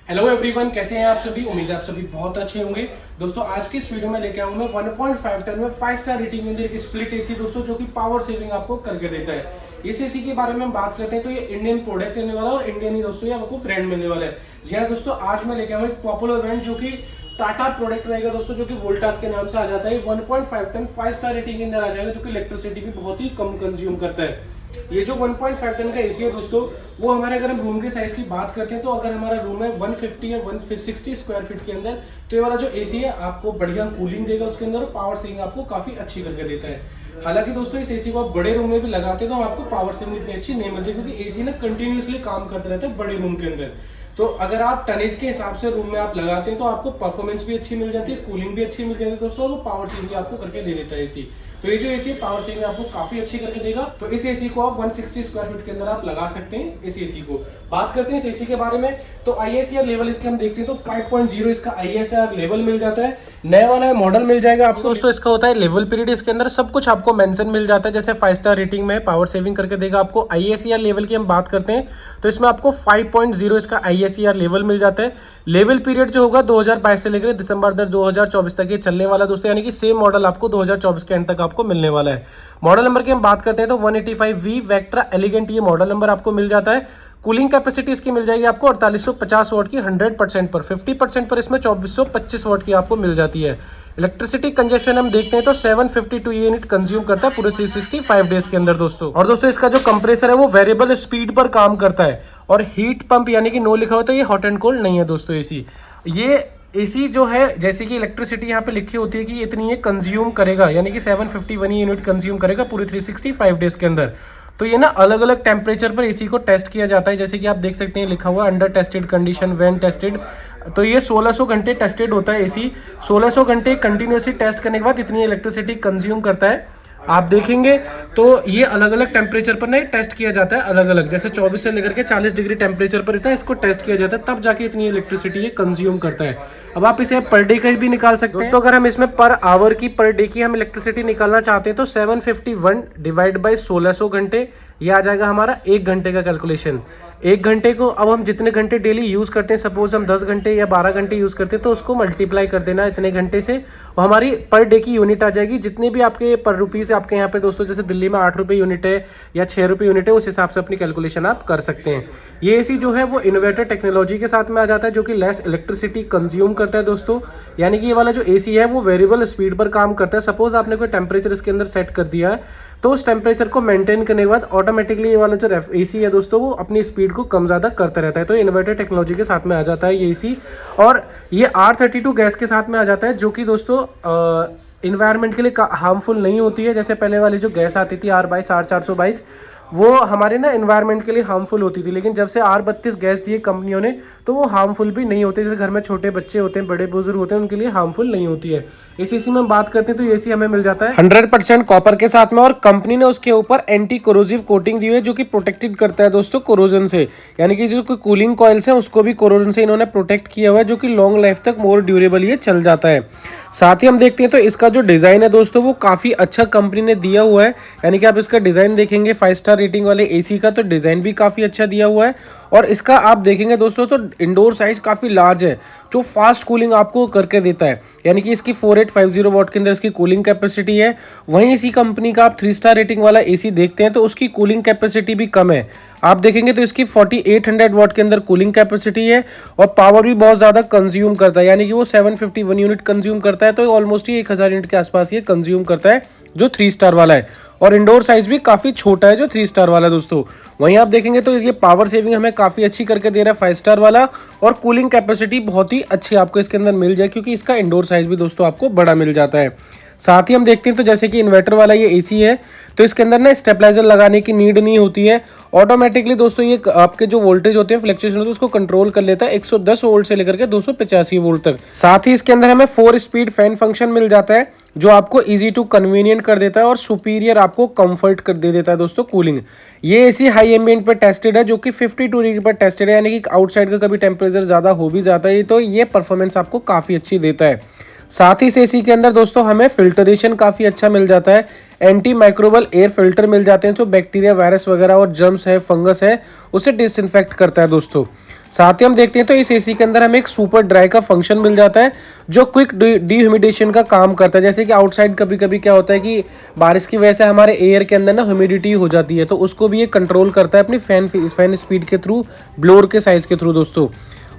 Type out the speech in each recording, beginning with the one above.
Hello everyone, कैसे हैं आप सभी। उम्मीद है आप सभी बहुत अच्छे होंगे। दोस्तों आज की इस वीडियो में लेके आऊँ मैं 1.5 टन में 5 स्टार रेटिंग में एक स्प्लिट एसी दोस्तों, जो कि पावर सेविंग आपको करके देता है। इस एसी के बारे में हम बात करते हैं तो ये इंडियन प्रोडक्ट रहने वाला है और इंडियन ही दोस्तों ये आपको ब्रांड मिलने वाला है। जी हाँ दोस्तों, आज मैं लेके आऊँ एक पॉपुलर ब्रांड जो कि टाटा प्रोडक्ट रहेगा दोस्तों, जो कि वोल्टास के नाम से आ जाता है। 1.5 टन 5 स्टार रेटिंग के अंदर आ जाएगा, जो कि इलेक्ट्रिसिटी भी बहुत ही कम कंज्यूम करता है। ये जो 1.5 टन का एसी है दोस्तों, वो हमारे अगर हम रूम के साइज की बात करते हैं तो अगर हमारा रूम है 150 या 160 स्क्वायर फीट के अंदर, तो ये वाला जो एसी है आपको बढ़िया कूलिंग देगा उसके अंदर, और पावर सेविंग आपको काफी अच्छी करके देता है। हालांकि दोस्तों इस एसी को आप बड़े रूम में भी लगाते हैं तो आपको पावर सेविंग इतनी अच्छी नहीं मिलती, क्योंकि एसी ना कंटिन्यूसली काम करते रहता है बड़े रूम के अंदर। तो अगर आप टनेज के हिसाब से रूम में आप लगाते हैं तो आपको परफॉर्मेंस भी अच्छी मिल जाती है, कूलिंग भी अच्छी मिल जाती है दोस्तों, और वो पावर सेविंग भी आपको करके दे देता है एसी। तो ये जो एसी पावर सेविंग आपको काफी अच्छी करके देगा। तो इस एसी को आप 160 स्क्वायर फीट के अंदर आप लगा सकते हैं। इस एसी को बात करते हैं इस एसी के बारे में, तो ISR लेवल इसके हम देखते हैं तो 5.0 इसका ISR लेवल मिल जाता है। नया वाला मॉडल मिल जाएगा आपको दोस्तों। इसका होता है लेवल पीरियड, इसके अंदर सब कुछ आपको मेंशन मिल जाता है। जैसे 5 स्टार रेटिंग में पावर सेविंग करके देगा आपको। ISR लेवल की हम बात करते हैं तो इसमें आपको 5.0 इसका ISR लेवल मिल जाता है। लेवल पीरियड जो होगा 2022 से लेकर दिसंबर 2024 तक ये चलने वाला दोस्तों, यानी कि सेम मॉडल आपको 2024 के एंड तक आपको मिलने वाला है। मॉडल नंबर की हम बात करते हैं तो 185V वेक्ट्रा एलिगेंट ये मॉडल नंबर आपको मिल जाता है। कूलिंग कैपेसिटी इसकी मिल जाएगी आपको 4850 वाट की 100% पर। 50% पर इसमें 2425 वाट की आपको मिल जाती है। इलेक्ट्रिसिटी कंजप्शन हम देखते हैं तो 752 यूनिट कंज्यूम करता है पूरे 365 डेज के अंदर दोस्तों। और दोस्तों इसका जो कंप्रेसर है वो वेरिएबल स्पीड पर काम करता है, और हीट पंप यानी कि नो लिखा हुआ तो ये हॉट एंड कोल्ड नहीं है दोस्तों एसी। ये एसी जो है जैसे कि इलेक्ट्रिसिटी यहाँ पे लिखी होती है कि इतनी ये कंज्यूम करेगा, यानी कि 751 यूनिट कंज्यूम करेगा पूरे 365 डेज के अंदर। तो ये ना अलग अलग टेम्परेचर पर एसी को टेस्ट किया जाता है। जैसे कि आप देख सकते हैं लिखा हुआ under tested condition when tested. तो ये 1600 घंटे टेस्टेड होता है एसी। 1600 घंटे कंटिन्यूसली टेस्ट करने के बाद इतनी इलेक्ट्रिसिटी कंज्यूम करता है। आप देखेंगे तो ये अलग अलग टेम्परेचर पर ना टेस्ट किया जाता है, अलग अलग। जैसे 24 से लेकर के 40 डिग्री टेम्परेचर पर इतना इसको टेस्ट किया जाता है, तब जाके इतनी इलेक्ट्रिसिटी ये कंज्यूम करता है। अब आप इसे पर डे का भी निकाल सकते हैं दोस्तों। अगर हम इसमें पर आवर की पर डे की हम इलेक्ट्रिसिटी निकालना चाहते हैं तो 751 डिवाइड बाई 1600 घंटे, ये आ जाएगा हमारा 1 घंटे का कैलकुलेशन। 1 घंटे को अब हम जितने घंटे डेली यूज करते हैं, सपोज हम 10 घंटे या 12 घंटे यूज करते हैं, तो उसको मल्टीप्लाई कर देना इतने घंटे से, और हमारी पर डे की यूनिट आ जाएगी। जितने भी आपके पर रुपीज आपके यहाँ पे दोस्तों, जैसे दिल्ली में 8 रुपये यूनिट है या 6 रुपये यूनिट है, उस हिसाब से अपनी कैलकुलेशन आप कर सकते हैं। ये एसी जो है वो इन्वर्टर टेक्नोलॉजी के साथ में आ जाता है, जो कि लेस इलेक्ट्रिसिटी कंज्यूम करता है दोस्तों। यानी कि ये वाला जो एसी है वो वेरिएबल स्पीड पर काम करता है। सपोज आपने कोई टेम्परेचर इसके अंदर सेट कर दिया है, तो उस टेम्परेचर को मेंटेन करने के बाद ऑटोमेटिकली ये वाला जो एसी है दोस्तों वो अपनी स्पीड को कम ज़्यादा करता रहता है। तो इन्वर्टर टेक्नोलॉजी के साथ में आ जाता है ये एसी, और ये R32 गैस के साथ में आ जाता है, जो कि दोस्तों इन्वायरमेंट के लिए हार्मफुल नहीं होती है। जैसे पहले वाली जो गैस आती थी R22 R422, वो हमारे ना इन्वायरमेंट के लिए हार्मफुल होती थी, लेकिन जब से R32 गैस दी कंपनियों ने तो वो हार्मफुल भी नहीं होते। जैसे घर में छोटे बच्चे होते हैं, बड़े बुजुर्ग होते हैं, उनके लिए हार्मफुल नहीं होती है। इस एसी में हम बात करते हैं तो एसी हमें मिल जाता है 100% कॉपर के साथ में, और कंपनी ने उसके ऊपर एंटी कोरोसिव कोटिंग दी हुई है, जो कि प्रोटेक्टेड करता है दोस्तों कोरोजन से। यानी कि जो कूलिंग कॉइल्स हैं उसको भी कोरोजन से इन्होंने प्रोटेक्ट किया हुआ है, जो कि लॉन्ग लाइफ तक मोर ड्यूरेबल ये चल जाता है। साथ ही हम देखते हैं तो इसका जो डिज़ाइन है दोस्तों वो काफ़ी अच्छा कंपनी ने दिया हुआ है। यानी कि आप इसका डिज़ाइन देखेंगे 5 स्टार रेटिंग वाले एसी का, तो डिज़ाइन भी काफ़ी अच्छा दिया हुआ है। और इसका आप देखेंगे दोस्तों तो इंडोर साइज काफ़ी लार्ज है, जो फास्ट कूलिंग आपको करके देता है। यानी कि इसकी 4850 वाट के अंदर इसकी कूलिंग कैपेसिटी है। वहीं इसी कंपनी का आप 3 स्टार रेटिंग वाला एसी देखते हैं तो उसकी कूलिंग कैपेसिटी भी कम है। आप देखेंगे तो इसकी 4800 वाट के अंदर कूलिंग कैपेसिटी है, और पावर भी बहुत ज़्यादा कंज्यूम करता है। यानी कि वो 751 यूनिट कंज्यूम करता है, तो ऑलमोस्ट ही 1000 यूनिट के आसपास ये कंज्यूम करता है जो 3 स्टार वाला है। और इंडोर साइज भी काफ़ी छोटा है जो 3 स्टार वाला दोस्तों। वहीं आप देखेंगे तो ये पावर सेविंग हमें काफ़ी अच्छी करके दे रहा है 5 स्टार वाला, और कूलिंग कैपेसिटी बहुत ही अच्छी आपको इसके अंदर मिल जाए, क्योंकि इसका इंडोर साइज भी दोस्तों आपको बड़ा मिल जाता है। साथ ही हम देखते हैं तो जैसे कि इन्वर्टर वाला ये एसी है, तो इसके अंदर ना स्टेबलाइजर लगाने की नीड नहीं होती है। ऑटोमेटिकली दोस्तों ये आपके जो वोल्टेज होते हैं, फ्लक्चुएशन होते हैं, उसको कंट्रोल कर लेता है 110 वोल्ट से लेकर के 285 वोल्ट तक। साथ ही इसके अंदर हमें 4 स्पीड फैन फंक्शन मिल जाता है, जो आपको इजी टू कन्वीनियंट कर देता है और सुपीरियर आपको कंफर्ट कर दे देता है दोस्तों कूलिंग। ये एसी हाई एम्बिएंट पर टेस्टेड है, जो कि 52 डिग्री पर टेस्टेड है, यानी कि आउटसाइड का कभी टेम्परेचर ज़्यादा हो भी जाता है, तो ये परफॉर्मेंस आपको काफ़ी अच्छी देता है। साथ ही इस एसी के अंदर दोस्तों हमें फिल्टरेशन काफ़ी अच्छा मिल जाता है। एंटी माइक्रोबल एयर फिल्टर मिल जाते हैं, जो बैक्टीरिया वायरस वगैरह और जर्म्स है, फंगस है, उसे डिसइंफेक्ट करता है दोस्तों। साथ ही हम देखते हैं तो इस एसी के अंदर हमें एक सुपर ड्राई का फंक्शन मिल जाता है जो क्विक डिह्यूमिडेशन का काम करता है। जैसे कि आउटसाइड कभी कभी क्या होता है कि बारिश की वजह से हमारे एयर के अंदर ना ह्यूमिडिटी हो जाती है, तो उसको भी ये कंट्रोल करता है अपनी फैन स्पीड के थ्रू, ब्लोअर के साइज के थ्रू दोस्तों।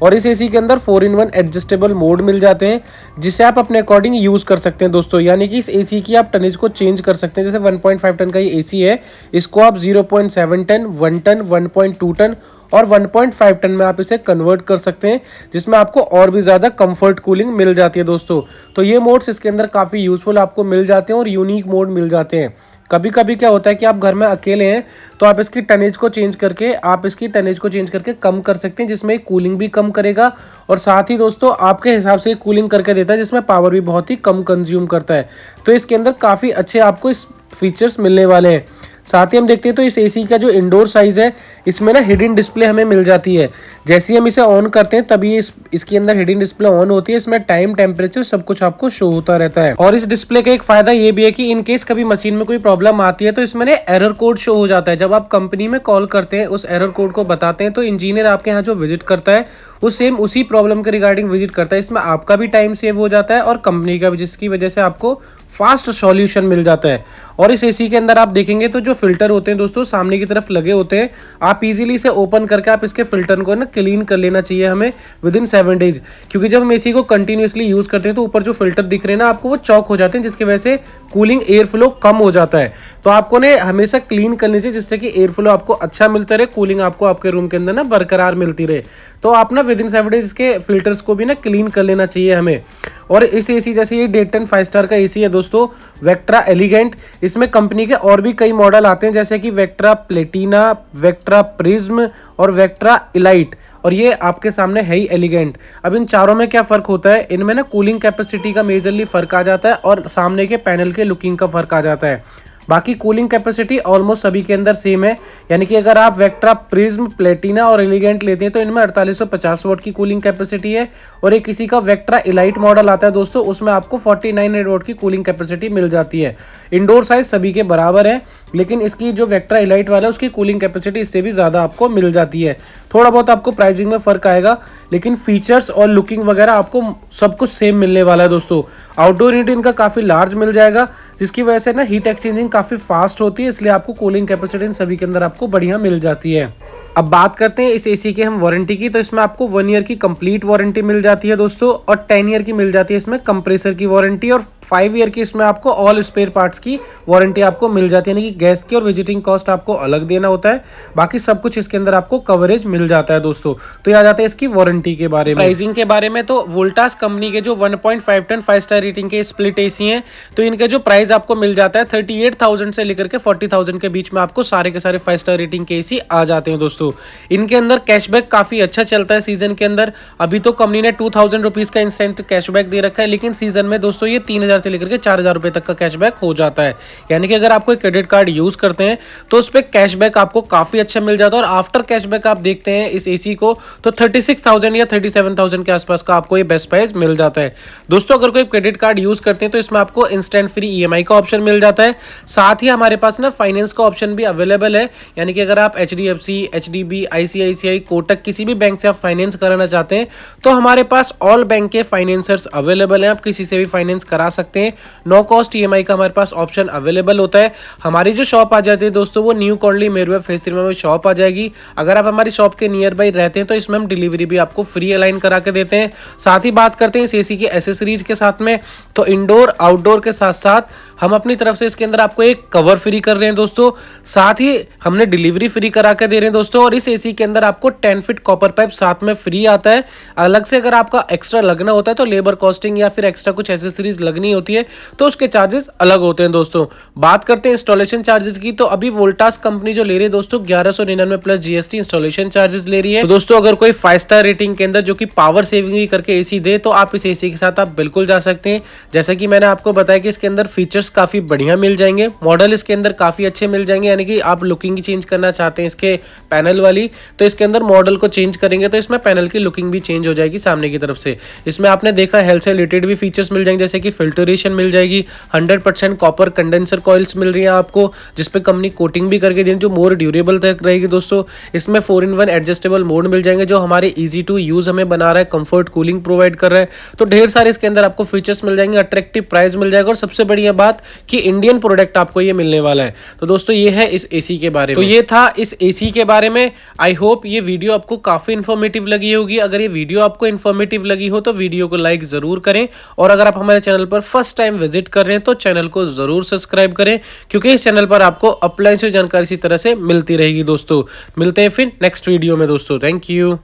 और इस एसी के अंदर 4-in-1 एडजस्टेबल मोड मिल जाते हैं जिसे आप अपने अकॉर्डिंग यूज़ कर सकते हैं दोस्तों। यानी कि इस एसी की आप टनेज को चेंज कर सकते हैं। जैसे 1.5 टन का ये एसी है, इसको आप 0.7 टन, 1 टन, 1.2 टन और 1.5 टन में आप इसे कन्वर्ट कर सकते हैं, जिसमें आपको और भी ज़्यादा कंफर्ट कूलिंग मिल जाती है दोस्तों। तो ये मोड्स इसके अंदर काफ़ी यूज़फुल आपको मिल जाते हैं और यूनिक मोड मिल जाते हैं। कभी कभी क्या होता है कि आप घर में अकेले हैं तो आप इसकी टनेज को चेंज करके कम कर सकते हैं, जिसमें कूलिंग भी कम करेगा और साथ ही दोस्तों आपके हिसाब से कूलिंग करके देता है, जिसमें पावर भी बहुत ही कम कंज्यूम करता है। तो इसके अंदर काफ़ी अच्छे आपको इस फीचर्स मिलने वाले हैं। साथ ही हम देखते हैं तो इस एसी का जो इंडोर साइज है, इसमें ना हिडन डिस्प्ले हमें मिल जाती है। जैसे ही हम इसे ऑन करते हैं तभी इसके अंदर हिडन डिस्प्ले ऑन होती है। इसमें टाइम, टेम्परेचर सब कुछ आपको शो होता रहता है। और इस डिस्प्ले का एक फायदा ये भी है कि इन केस कभी मशीन में कोई प्रॉब्लम आती है तो इसमें ना एरर कोड शो हो जाता है। जब आप कंपनी में कॉल करते हैं, उस एरर कोड को बताते हैं, तो इंजीनियर आपके यहाँ जो विजिट करता है वो सेम उसी प्रॉब्लम के रिगार्डिंग विजिट करता है। इसमें आपका भी टाइम सेव हो जाता है और कंपनी का भी, जिसकी वजह से आपको फास्ट सॉल्यूशन मिल जाता है। और इस एसी के अंदर आप देखेंगे तो जो फिल्टर होते हैं दोस्तों सामने की तरफ लगे होते हैं, आप इजीली इसे ओपन करके आप इसके फिल्टर को ना क्लीन कर लेना चाहिए हमें विदिन 7 डेज। क्योंकि जब हम एसी को कंटिन्यूसली यूज करते हैं तो ऊपर जो फिल्टर दिख रहे हैं ना आपको, वो चौक हो जाते हैं, जिसकी वजह से कूलिंग एयर फ्लो कम हो जाता है। तो आपको ने हमेशा क्लीन करनी चाहिए, जिससे कि एयर फ्लो आपको अच्छा मिलता रहे, कूलिंग आपको आपके रूम के अंदर ना बरकरार मिलती रहे। तो आप ना विदिन 7 डेज के फिल्टर्स को भी ना क्लीन कर लेना चाहिए हमें। और इस एसी, जैसे ये डेटन 5 स्टार का एसी है दोस्तों, वेक्ट्रा एलिगेंट, इसमें कंपनी के और भी कई मॉडल आते हैं, जैसे कि वेक्ट्रा प्लेटिना, वेक्ट्रा प्रिज्म और वेक्ट्रा इलाइट। और ये आपके सामने है ही एलिगेंट। अब इन चारों में क्या फर्क होता है, इनमें ना कूलिंग कैपेसिटी का मेजरली फर्क आ जाता है और सामने के पैनल के लुकिंग का फर्क आ जाता है। बाकी कूलिंग कैपेसिटी ऑलमोस्ट सभी के अंदर सेम है। यानी कि अगर आप वेक्ट्रा प्रिज्म, प्लेटिना और एलिगेंट लेते हैं तो इनमें 4850 वाट की कूलिंग कैपेसिटी है। और एक किसी का वेक्ट्रा इलाइट मॉडल आता है दोस्तों, उसमें आपको 49 वाट की कूलिंग कैपेसिटी मिल जाती है। इंडोर साइज सभी के बराबर है, लेकिन इसकी जो वेक्ट्रा इलाइट वाला है उसकी कूलिंग कैपेसिटी इससे भी ज़्यादा आपको मिल जाती है। थोड़ा बहुत आपको प्राइसिंग में फ़र्क आएगा, लेकिन फीचर्स और लुकिंग वगैरह आपको सब कुछ सेम मिलने वाला है दोस्तों। आउटडोर यूनिट इनका काफ़ी लार्ज मिल जाएगा, जिसकी वजह से ना हीट एक्सचेंजिंग काफ़ी फास्ट होती है, इसलिए आपको कूलिंग कैपेसिटी इन सभी के अंदर आपको बढ़िया मिल जाती है। अब बात करते हैं इस एसी के हम वारंटी की, तो इसमें आपको 1 ईयर की कंप्लीट वारंटी मिल जाती है दोस्तों, और 10 ईयर की मिल जाती है इसमें कंप्रेसर की वारंटी, और 5 ईयर की इसमें आपको ऑल स्पेयर पार्ट्स की वारंटी आपको मिल जाती है। यानी कि गैस की और विजिटिंग कॉस्ट आपको अलग देना होता है, बाकी सब कुछ इसके अंदर आपको कवरेज मिल जाता है दोस्तों। तो ये आ जाता है इसकी वारंटी के बारे में। प्राइसिंग के बारे में तो वोल्टास कंपनी के जो 1.5 टन 5 स्टार रेटिंग के स्प्लिट एसी हैं, तो इनका जो प्राइस आपको मिल जाता है 38,000 से लेकर के 40,000 के बीच में आपको सारे के सारे 5 स्टार रेटिंग के एसी आ जाते हैं दोस्तों। इनके अंदर कैशबैक काफी अच्छा चलता है सीजन के अंदर। अभी तो कंपनी ने 2000 रुपीज का इंस्टेंट कैशबैक दे रखा है, लेकिन सीजन में दोस्तों ये 3000 से लेकर के 4000 रुपए तक का कैशबैक हो जाता है। यानी कि अगर आप कोई क्रेडिट कार्ड यूज करते हैं तो उस पर कैशबैक आपको काफी अच्छा मिल जाता है। और आफ्टर कैशबैक आप देखते हैं इस एसी को तो 36,000 या 37,000 के आसपास का आपको ये बेस्ट प्राइस मिल जाता है दोस्तों। अगर कोई क्रेडिट कार्ड यूज करते हैं तो इसमें आपको इंस्टेंट फ्री ईएमआई का ऑप्शन मिल जाता है। साथ ही हमारे पास ना फाइनेंस का ऑप्शन भी अवेलेबल है। यानी कि अगर आप HDFC, HDB, ICICI, कोटक किसी भी बैंक से आप फाइनेंस कराना चाहते हैं तो हमारे पास ऑल बैंक के फाइनेंसर्स अवेलेबल हैं, आप किसी से भी फाइनेंस करा सकते हैं। नो कॉस्ट ईएमआई का हमारे पास ऑप्शन अवेलेबल होता है। हमारी जो शॉप आ जाती है दोस्तों वो न्यू कॉलोनी मेरुआ फेज 3 में शॉप आ जाएगी। अगर आप हमारी शॉप के नियर बाई रहते हैं तो इसमें हम डिलीवरी भी आपको फ्री अलाइन करा के देते हैं। साथ ही बात करते हैं इस एसी की एसेसरीज के साथ में, तो इंडोर आउटडोर के साथ साथ हम अपनी तरफ से इसके अंदर आपको एक कवर फ्री कर रहे हैं दोस्तों। साथ ही हमने डिलीवरी फ्री करा के दे रहे हैं दोस्तों। और इस एसी के अंदर आपको 10 फीट कॉपर पाइप साथ में फ्री आता है। अलग से अगर आपका एक्स्ट्रा लगना होता है तो लेबर कॉस्टिंग या फिर एक्स्ट्रा कुछ एसेसरीज लगनी होती है तो उसके चार्जेस अलग होते हैं दोस्तों। बात करते हैं इंस्टॉलेशन चार्जेस की, तो अभी वोल्टास कंपनी जो ले रही है दोस्तों 1199 प्लस GST इंस्टॉलेशन चार्जेस ले रही है। तो दोस्तों अगर कोई 5 स्टार रेटिंग के अंदर जो कि पावर सेविंग भी करके एसी दे तो आप इस एसी के साथ आप बिल्कुल जा सकते हैं। जैसा कि मैंने आपको बताया कि इसके अंदर फीचर्स काफी बढ़िया मिल जाएंगे, मॉडल इसके अंदर काफी अच्छे मिल जाएंगे। यानी कि आप लुकिंग ही चेंज करना चाहते हैं इसके पैनल वाली, तो इसके अंदर मॉडल को चेंज करेंगे तो इसमें पैनल की लुकिंग भी चेंज हो जाएगी सामने की तरफ से। इसमें आपने देखा हेल्थ से रिलेटेड भी फीचर्स मिल जाएंगे, जैसे कि फिल्टर एयरेशन मिल जाएगी, 100% कॉपर कंडेंसर कॉइल्स मिल रही है आपको, जिसपे कंपनी कोटिंग भी करके दी है जो मोर ड्यूरेबल तक रहेगी दोस्तों। इसमें 4-in-1 एडजस्टेबल मोड मिल जाएंगे जो हमारे इजी टू यूज हमें बना रहा है, कंफर्ट कूलिंग प्रोवाइड कर रहा है। तो ढेर सारे इसके अंदर आपको फीचर्स मिल जाएंगे, अट्रैक्टिव प्राइस मिल जाएगा और सबसे बढ़िया बात कि इंडियन प्रोडक्ट आपको ये मिलने वाला है। तो दोस्तों ये है इस एसी के बारे में, तो ये था इस एसी के बारे में। आई होप ये वीडियो आपको काफी इन्फॉर्मेटिव लगी होगी। अगर ये वीडियो आपको इन्फॉर्मेटिव लगी हो तो वीडियो को लाइक जरूर करें, और अगर आप हमारे चैनल पर फर्स्ट टाइम विजिट कर रहे हैं तो चैनल को जरूर सब्सक्राइब करें, क्योंकि इस चैनल पर आपको अप्लायंस जानकारी इसी तरह से मिलती रहेगी दोस्तों। मिलते हैं फिर नेक्स्ट वीडियो में दोस्तों। Thank you.